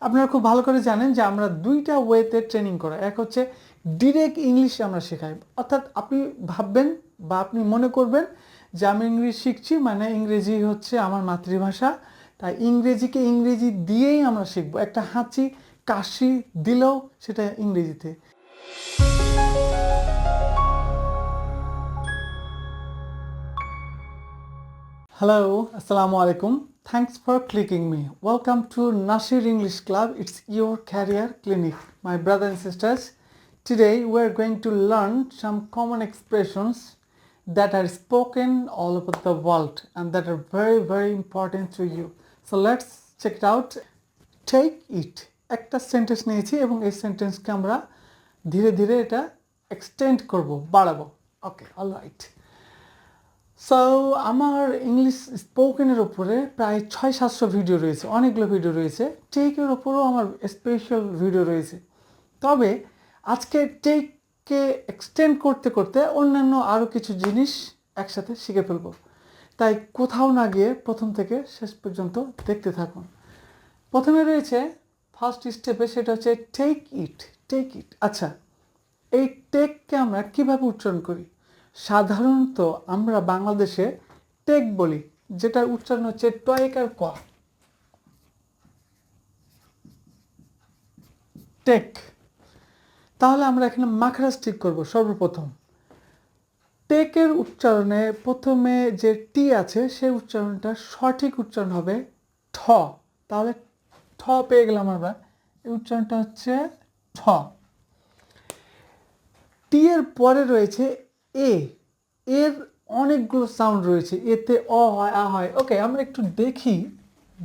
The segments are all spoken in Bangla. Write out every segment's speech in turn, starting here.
আপনারা খুব ভালো করে জানেন যে আমরা দুইটা ওয়েতে ট্রেনিং করা। এক হচ্ছে ডিরেক্ট ইংলিশ আমরা শেখাই, অর্থাৎ আপনি ভাববেন বা আপনি মনে করবেন যে আমি ইংলিশ শিখছি, মানে ইংরেজি হচ্ছে আমার মাতৃভাষা, তাই ইংরেজিকে ইংরেজি দিয়েই আমরা শিখবো। একটা হাঁচি কাশি দিলেও সেটা ইংরেজিতে। Hello, Assalamu alaikum. Thanks for clicking me. Welcome to Nasir English Club. It's your career clinic. My brothers and sisters, today we're going to learn some common expressions that are spoken all over the world and that are very, very important to you. So let's check it out. Take it. একটা সেন্টেন্স নিয়েছি এবং এই সেন্টেন্সকে আমরা ধীরে ধীরে এটা এক্সটেন্ড করব, বাড়াবো। ওকে, অলরাইট। সো আমার ইংলিশ স্পোকেনের ওপরে প্রায় 600-700 ভিডিও রয়েছে, অনেকগুলো ভিডিও রয়েছে। টেকের ওপরেও আমার স্পেশাল ভিডিও রয়েছে। তবে আজকে টেককে এক্সটেন্ড করতে করতে অন্যান্য আরও কিছু জিনিস একসাথে শিখে ফেলব। তাই কোথাও না গিয়ে প্রথম থেকে শেষ পর্যন্ত দেখতে থাকুন। প্রথমে রয়েছে ফার্স্ট স্টেপে, সেটা হচ্ছে টেক ইট। Take it. আচ্ছা, এই টেককে আমরা কীভাবে উচ্চারণ করি? সাধারণত আমরা বাংলাদেশে টেক বলি, যেটার উচ্চারণ হচ্ছে টয়েকার ক, টেক। তাহলে আমরা এখানে মাখরাজ ঠিক করব। সর্বপ্রথম টেকের উচ্চারণে প্রথমে যে টি আছে সেই উচ্চারণটা সঠিক উচ্চারণ হবে ঠ। তাহলে ঠ পেয়ে গেলাম আমরা। এই উচ্চারণটা হচ্ছে ঠ। টি এর পরে রয়েছে এ। এর অনেকগুলো সাউন্ড রয়েছে। এতে অ হয়, আ হয়। ওকে, আমরা একটু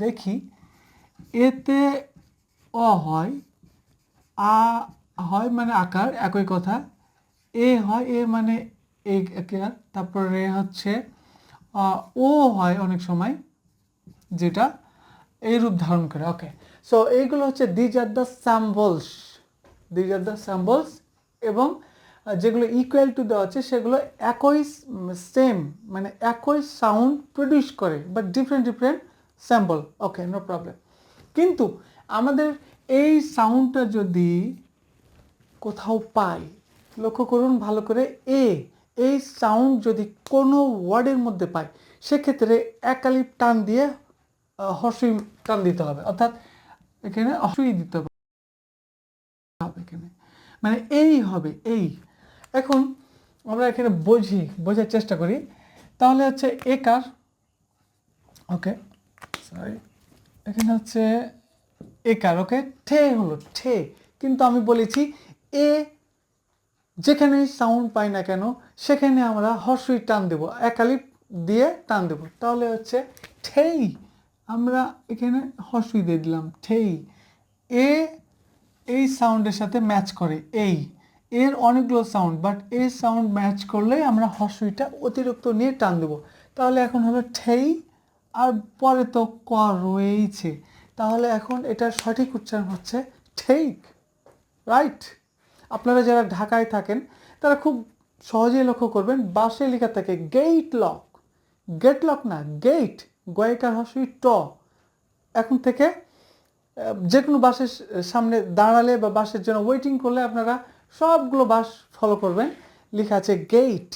দেখি। এতে অ হয়, আ হয় মানে আকার, একই কথা। এ হয়, এ মানে এই আকার। তারপরে হচ্ছে ও হয় অনেক সময়, যেটা এই রূপ ধারণ করে। ওকে, সো এইগুলো হচ্ছে these are the symbols. These are the symbols. এবং যেগুলো ইকুয়াল টু দেওয়া আছে সেগুলো একই সেম, মানে একই সাউন্ড প্রডিউস করে, but different symbol. Okay, no problem. কিন্তু আমাদের এই সাউন্ডটা যদি কোথাও পাই, লক্ষ্য করুন ভালো করে, এই সাউন্ড যদি কোনো ওয়ার্ডের মধ্যে পাই, সেক্ষেত্রে একালিপ টান দিয়ে হর্ষই টান দিতে হবে, অর্থাৎ এখানে হর্ষই দিতে হবে এখানে, মানে এই হবে এই। এখন আমরা এখানে বোঝার চেষ্টা করি। তাহলে হচ্ছে একার, ওকে সরি, এখানে হচ্ছে একার। ওকে, ঠে হলো ঠে, কিন্তু আমি বলেছি এ যেখানে সাউন্ড পাই না কেন সেখানে আমরা হর্ষই টান দেব, একালিপ দিয়ে টান দেব। তাহলে হচ্ছে ঠেই, আমরা এখানে হর্ষই দিয়ে দিলাম ঠেই। এই সাউন্ডের সাথে ম্যাচ করে এর অনেকগুলো সাউন্ড, বাট এই সাউন্ড ম্যাচ করলে আমরা হর্ষইটা অতিরিক্ত নিয়ে টান দেবো। তাহলে এখন হলো ঠেই, আর পরে তো ক রয়েছে। তাহলে এখন এটার সঠিক উচ্চারণ হচ্ছে ঠেক, রাইট? আপনারা যারা ঢাকায় থাকেন তারা খুব সহজেই লক্ষ্য করবেন, বাসে লেখা থাকে গেট লক। গেট লক না, গেট, গয়কার হর্ষই ট। এখন থেকে যে কোনো বাসের সামনে দাঁড়ালে বা বাসের জন্য ওয়েটিং করলে আপনারা সবগুলো বাস ফলো করবেন, লেখা আছে গেট।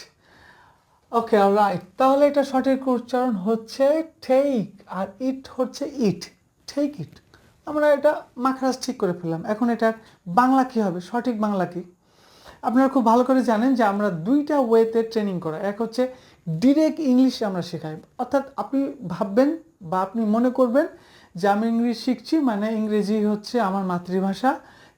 ওকে, রাইট। তাহলে এটা সঠিক উচ্চারণ হচ্ছে ঠেক, আর ইট হচ্ছে ইট, ঠেক ইট। আমরা এটা মাখরাজ ঠিক করে ফেললাম। এখন এটার বাংলা কী হবে, সঠিক বাংলা কী? আপনারা খুব ভালো করে জানেন যে আমরা দুইটা ওয়েতে ট্রেনিং করা। এক হচ্ছে ডিরেক্ট ইংলিশ আমরা শেখাই, অর্থাৎ আপনি ভাববেন বা আপনি মনে করবেন যে আমি ইংলিশ শিখছি, মানে ইংরেজি হচ্ছে আমার মাতৃভাষা,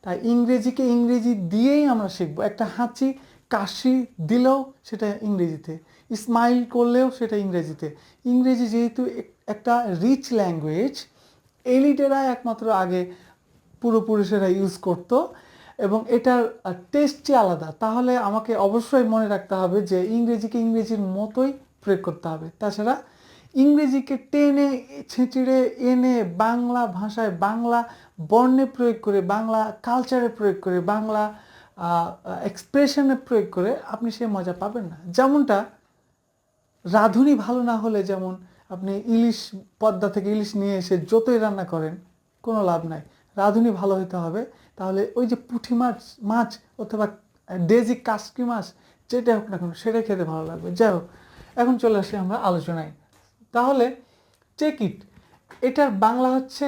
তাই ইংরেজিকে ইংরেজি দিয়েই আমরা শিখবো। একটা হাঁচি কাশি দিলেও সেটা ইংরেজিতে, স্মাইল করলেও সেটা ইংরেজিতে। ইংরেজি যেহেতু একটা রিচ ল্যাঙ্গুয়েজ, এলিটেরা একমাত্র আগে পুরোপুরুষেরা ইউজ করতো এবং এটার টেস্টই আলাদা। তাহলে আমাকে অবশ্যই মনে রাখতে হবে যে ইংরেজিকে ইংরেজির মতোই প্রয়োগ করতে হবে। তাছাড়া ইংরেজিকে টেনে ছেঁচড়ে এনে বাংলা ভাষায়, বাংলা বর্ণে প্রয়োগ করে, বাংলা কালচারে প্রয়োগ করে, বাংলা এক্সপ্রেশনে প্রয়োগ করে আপনি সে মজা পাবেন না। যেমনটা রাঁধুনি ভালো না হলে যেমন আপনি ইলিশ, পদ্মা থেকে ইলিশ নিয়ে এসে যতই রান্না করেন কোনো লাভ নাই। রাঁধুনি ভালো হতে হবে, তাহলে ওই যে পুঁটি মাছ অথবা ডেজি কাসকি মাছ যেটা হোক না কেন সেটা খেতে ভালো লাগবে। যাই হোক, এখন চলে আসি আমরা আলোচনায়। তাহলে টেক ইট, এটার বাংলা হচ্ছে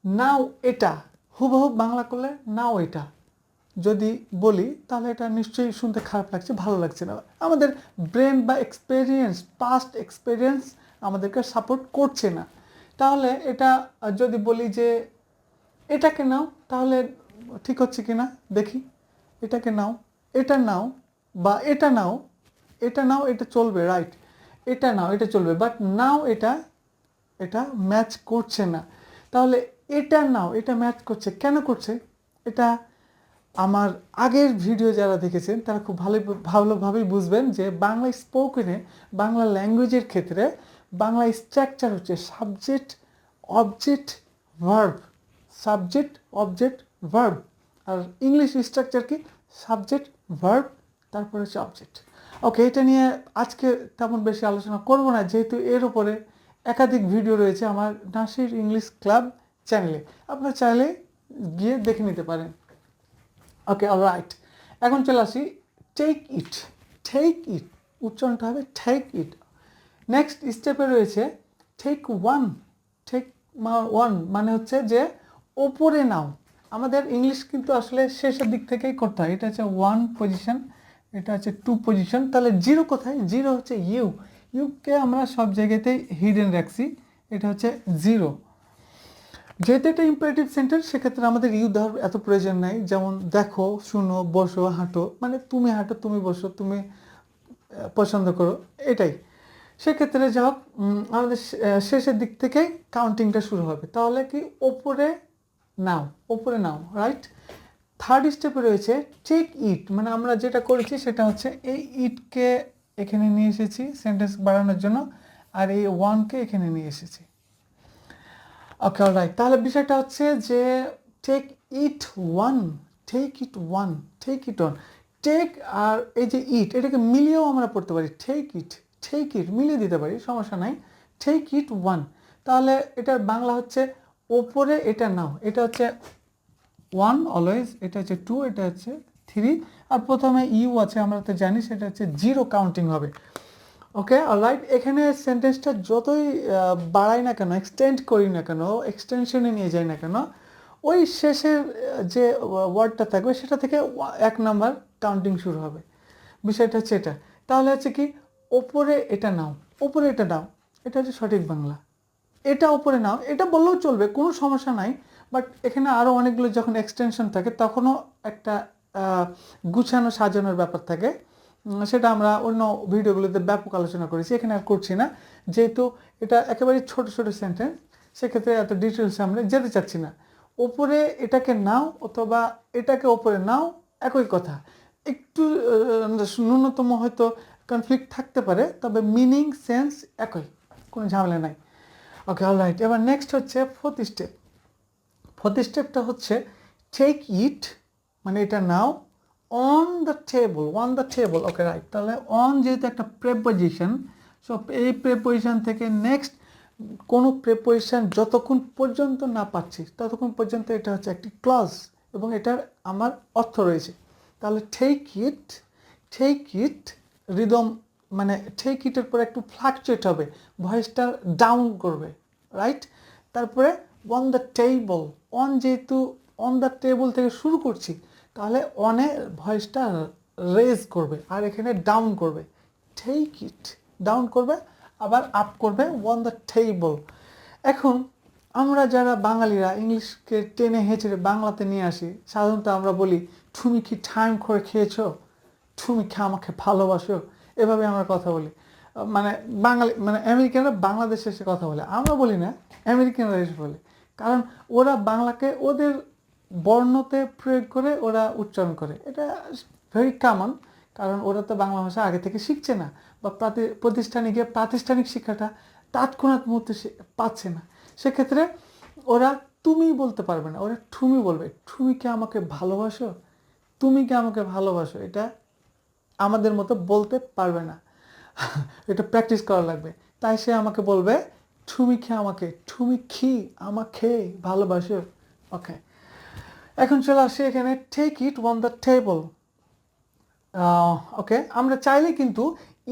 নাও এটা, হুবহু বাংলা করলে নাও এটা যদি বলি তাহলে এটা নিশ্চয়ই শুনতে খারাপ লাগছে, ভালো লাগছে না। আমাদের ব্রেন বা এক্সপেরিয়েন্স, পাস্ট এক্সপেরিয়েন্স আমাদেরকে সাপোর্ট করছে না। তাহলে এটা যদি বলি যে এটাকে নাও, তাহলে ঠিক হচ্ছে কি না দেখি। এটাকে নাও, এটা নাও, বা এটা নাও, এটা নাও, এটা চলবে, রাইট। এটা নাও, এটা চলবে, বাট নাও এটা ম্যাচ করছে না। তাহলে এটা নাও, এটা ম্যাচ করছে, কেন করছে? এটা আমার আগের ভিডিও যারা দেখেছেন তারা খুব ভালোভাবেই বুঝবেন যে বাংলা স্পোকেনে, বাংলা ল্যাঙ্গুয়েজের ক্ষেত্রে বাংলা স্ট্রাকচার হচ্ছে subject object verb, subject object verb. আর ইংলিশ স্ট্রাকচার কি? সাবজেক্ট ভার্ব, তারপরে হচ্ছে অবজেক্ট। ওকে, এটা নিয়ে আজকে তেমন বেশি আলোচনা করব না, যেহেতু এর উপরে একাধিক ভিডিও রয়েছে আমার নাসির ইংলিশ ক্লাব চ্যানেলে, আপনারা চাইলে গিয়ে দেখে নিতে পারেন। ওকে, অলরাইট, এখন চলে আসি টেক ইট। টেক ইট উচ্চারণটা হবে টেক ইট। নেক্সট স্টেপে রয়েছে টেক ওয়ান। টেক ওয়ান মানে হচ্ছে যে ওপরে নাও। আমাদের ইংলিশ কিন্তু আসলে শেষের দিক থেকেই করতে হয়। এটা হচ্ছে ওয়ান পজিশন, এটা হচ্ছে টু পজিশন। তাহলে জিরো কোথায়? জিরো হচ্ছে ইউ। ইউকে আমরা সব জায়গাতেই হিডেন রাখছি, এটা হচ্ছে জিরো। যেহেতু এটা ইম্পারেটিভ সেন্টেন্স, সেক্ষেত্রে আমাদের ইউ দেওয়ার এত প্রয়োজন নাই। যেমন দেখো, শুনো, বসো, হাঁটো, মানে তুমি হাঁটো, তুমি বসো, তুমি পছন্দ করো, এটাই। সেক্ষেত্রে যা হোক, আমাদের শেষের দিক থেকেই কাউন্টিংটা শুরু হবে। তাহলে কি ওপরে নাও, ওপরে নাও, রাইট। থার্ড স্টেপে রয়েছে টেক ইট, মানে আমরা যেটা করেছি সেটা হচ্ছে এই ইটকে এখানে নিয়ে এসেছি সেন্টেন্স বাড়ানোর জন্য, আর এই ওয়ানকে এখানে নিয়ে এসেছি। ওকে, অলরাইট, তাহলে বিষয়টা হচ্ছে যে take it one, take it one, take it one. Take আর এই যে ইট, এটাকে মিলিয়েও আমরা পড়তে পারি। টেক ইট মিলিয়ে দিতে পারি, সমস্যা নাই। টেক ইট ওয়ান, তাহলে এটার বাংলা হচ্ছে ওপরে এটা নাও। এটা হচ্ছে ওয়ান অলওয়েজ, এটা হচ্ছে টু, এটা হচ্ছে থ্রি, আর প্রথমে ইউ আছে, আমরা তো জানি সেটা হচ্ছে জিরো কাউন্টিং হবে। ওকে, অলরাইট, এখানে সেন্টেন্সটা যতই বাড়াই না কেন, এক্সটেন্ড করি না কেন, এক্সটেনশনে নিয়ে যাই না কেন, ওই শেষের যে ওয়ার্ডটা থাকবে সেটা থেকে এক নাম্বার কাউন্টিং শুরু হবে। বিষয়টা হচ্ছে এটা। তাহলে হচ্ছে কি, ওপরে এটা নাও, ওপরে এটা নাও, এটা হচ্ছে সঠিক বাংলা। এটা ওপরে নাও, এটা বললেও চলবে, কোনো সমস্যা নাই। বাট এখানে আরও অনেকগুলো যখন এক্সটেনশন থাকে তখনও একটা গুছানো সাজানোর ব্যাপার থাকে। সেটা আমরা অন্য ভিডিওগুলোতে ব্যাপক আলোচনা করেছি, এখানে আর করছি না, যেহেতু এটা একেবারে ছোট ছোট সেন্টেন্স, সেক্ষেত্রে এত ডিটেলসে আমরা যেতে চাচ্ছি না। ওপরে এটাকে নাও অথবা এটাকে ওপরে নাও, একই কথা। একটু ন্যূনতম হয়তো কনফ্লিক্ট থাকতে পারে, তবে মিনিং সেন্স একই, কোনো ঝামেলা নাই। ওকে, অলরাইট, এবার নেক্সট হচ্ছে ফোর্থ স্টেপ। ফোর্থ স্টেপটা হচ্ছে টেক ইট, মানে এটা নাও, on the table, okay, right. তাহলে অন যেহেতু একটা প্রেপোজিশন, সো এই প্রেপোজিশন থেকে নেক্সট কোনো প্রেপোজিশন যতক্ষণ পর্যন্ত না পাচ্ছি ততক্ষণ পর্যন্ত এটা হচ্ছে একটি ক্লজ, এবং এটার আমার অর্থ রয়েছে। তাহলে টেক ইট রিদম, মানে টেক ইটের পরে একটু ফ্লাকচুয়েট হবে, ভয়েসটা ডাউন করবে, রাইট। তারপরে অন দ্য টেবল, অন যেহেতু অন দ্য টেবল থেকে শুরু করছি, তাহলে অনে ভয়েসটা রেজ করবে আর এখানে ডাউন করবে। টেক ইট ডাউন করবে, আবার আপ করবে অন দ্য টেবল। এখন আমরা যারা বাঙালিরা ইংলিশকে টেনে হেঁচড়ে বাংলাতে নিয়ে আসি, সাধারণত আমরা বলি তুমি কি টাইম করে খেয়েছো, তুমি কি আমাকে ভালোবাসো, এভাবে আমরা কথা বলি। মানে বাঙালি, মানে আমেরিকানরা বাংলাদেশে এসে কথা বলে, আমরা বলি না, আমেরিকানরা এসে বলে। কারণ ওরা বাংলাকে ওদের বর্ণতে প্রয়োগ করে ওরা উচ্চারণ করে, এটা ভেরি কমন। কারণ ওরা তো বাংলা ভাষা আগে থেকে শিখছে না, বা প্রতিষ্ঠানে গিয়ে প্রাতিষ্ঠানিক শিক্ষাটা তৎক্ষণাৎ মুহূর্তে পাচ্ছে না। সেক্ষেত্রে ওরা তুমি বলতে পারবে না, ওরা ঠুমি বলবে। তুমি কি আমাকে ভালোবাসো, তুমি কি আমাকে ভালোবাসো, এটা আমাদের মতো বলতে পারবে না, এটা প্র্যাকটিস করা লাগবে। তাই সে আমাকে বলবে তুমি কি আমাকে ভালোবাসো। ওকে, এখন চলে আসি এখানে take it on the table. Okay, আমরা চাইলে কিন্তু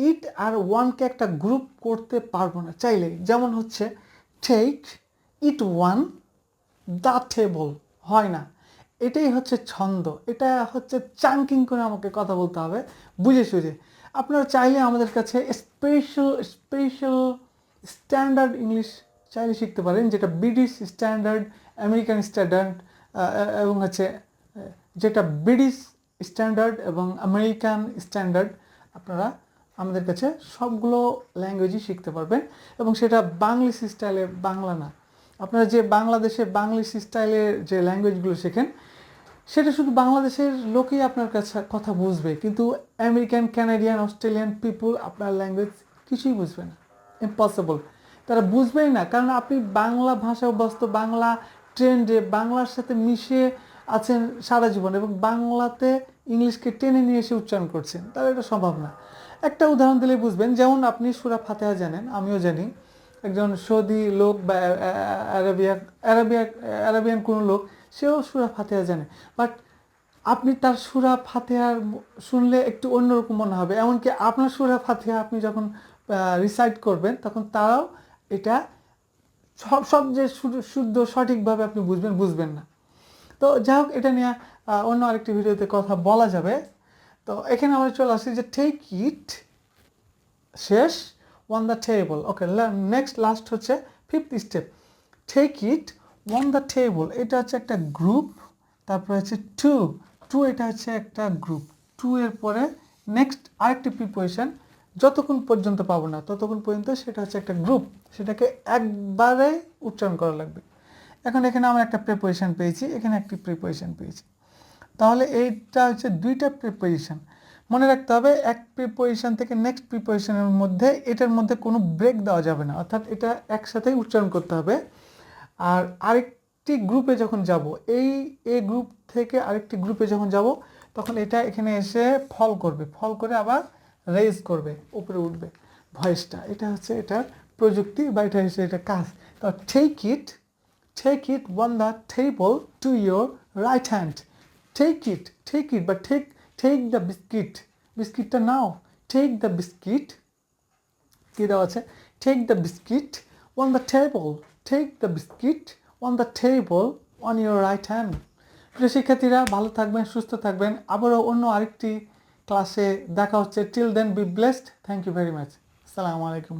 ইট আর ওয়ানকে একটা গ্রুপ করতে পারবো না চাইলে। যেমন হচ্ছে take it one the table, হয় না। এটাই হচ্ছে ছন্দ, এটা হচ্ছে চাঙ্কিং করে আমাকে কথা বলতে হবে বুঝে সুঝে। আপনারা চাইলে আমাদের কাছে স্পেশাল স্ট্যান্ডার্ড ইংলিশ চাইলে শিখতে পারেন, যেটা ব্রিটিশ স্ট্যান্ডার্ড, আমেরিকান স্ট্যান্ডার্ড এবং হচ্ছে যেটা ব্রিটিশ স্ট্যান্ডার্ড এবং আমেরিকান স্ট্যান্ডার্ড। আপনারা আমাদের কাছে সবগুলো ল্যাঙ্গুয়েজই শিখতে পারবেন, এবং সেটা বাংলিশ স্টাইলে, বাংলা না। আপনারা যে বাংলাদেশে বাংলিশ স্টাইলের যে ল্যাঙ্গুয়েজগুলো শেখেন, সেটা শুধু বাংলাদেশের লোকই আপনার কাছে কথা বুঝবে, কিন্তু আমেরিকান, কানাডিয়ান, অস্ট্রেলিয়ান পিপুল আপনার ল্যাঙ্গুয়েজ কিছুই বুঝবে না, ইম্পসিবল। তারা বুঝবেই না, কারণ আপনি বাংলা ভাষা অভ্যস্ত, বাংলা ট্রেন্ডে, বাংলার সাথে মিশে আছেন সারা জীবন, এবং বাংলাতে ইংলিশকে টেনে নিয়ে এসে উচ্চারণ করছেন। তাহলে এটা সম্ভব না। একটা উদাহরণ দিলে বুঝবেন, যেমন আপনি সূরা ফাতিহা জানেন, আমিও জানি। একজন সৌদি লোক বা আরবিয়ান কোনো লোক, সেও সূরা ফাতিহা জানে, বাট আপনি তার সূরা ফাতিহার শুনলে একটু অন্যরকম মনে হবে। এমনকি আপনার সূরা ফাতিহা আপনি যখন রিসাইট করবেন, তখন তারাও এটা সব যে শুদ্ধ সঠিকভাবে আপনি বুঝবেন না। তো যাই হোক, এটা নিয়ে অন্য আরেকটি ভিডিওতে কথা বলা যাবে। তো এখানে আমরা চলে আসি যে টেক ইট শেষ, on the table. Okay, next last হচ্ছে fifth step, take it on the table. এটা হচ্ছে একটা গ্রুপ, তারপরে হচ্ছে টু, এটা হচ্ছে একটা গ্রুপ। টু এর পরে নেক্সট আরেকটি প্রিপোজিশন, যতক্ষণ পর্যন্ত পাবো না ততক্ষণ পর্যন্ত সেটা হচ্ছে একটা গ্রুপ, সেটাকে একবারে উচ্চারণ করা লাগবে। এখন এখানে আমরা একটা প্রিপোজিশন পেয়েছি, এখানে একটি প্রিপোজিশন পেয়েছি, তাহলে এইটা হচ্ছে দুইটা প্রিপোজিশন। মনে রাখতে হবে, এক প্রিপোজিশন থেকে নেক্সট প্রিপোজিশনের মধ্যে, এটার মধ্যে কোনো ব্রেক দেওয়া যাবে না, অর্থাৎ এটা একসাথেই উচ্চারণ করতে হবে। আর আরেকটি গ্রুপে যখন যাব, এ গ্রুপ থেকে আরেকটি গ্রুপে যখন যাব, তখন এটা এখানে এসে ফল করে আবার রেজ করবে, উপরে উঠবে ভয়েসটা। এটা হচ্ছে এটার প্রযুক্তি, বা এটা হচ্ছে এটা কাজ। তো take it on the table to your right hand. Take it, বা টেক দ্য বিস্কিটটা নাও। টেক দ্য বিস্কিট, কী দেওয়া আছে, take the biscuit on the table, take the biscuit on the table on your right hand. প্রিয় শিক্ষার্থীরা, ভালো থাকবেন, সুস্থ থাকবেন। আবারও অন্য আরেকটি ক্লাসে দেখা হচ্ছে। Till then be blessed. Thank you very much. আসসালামু আলাইকুম।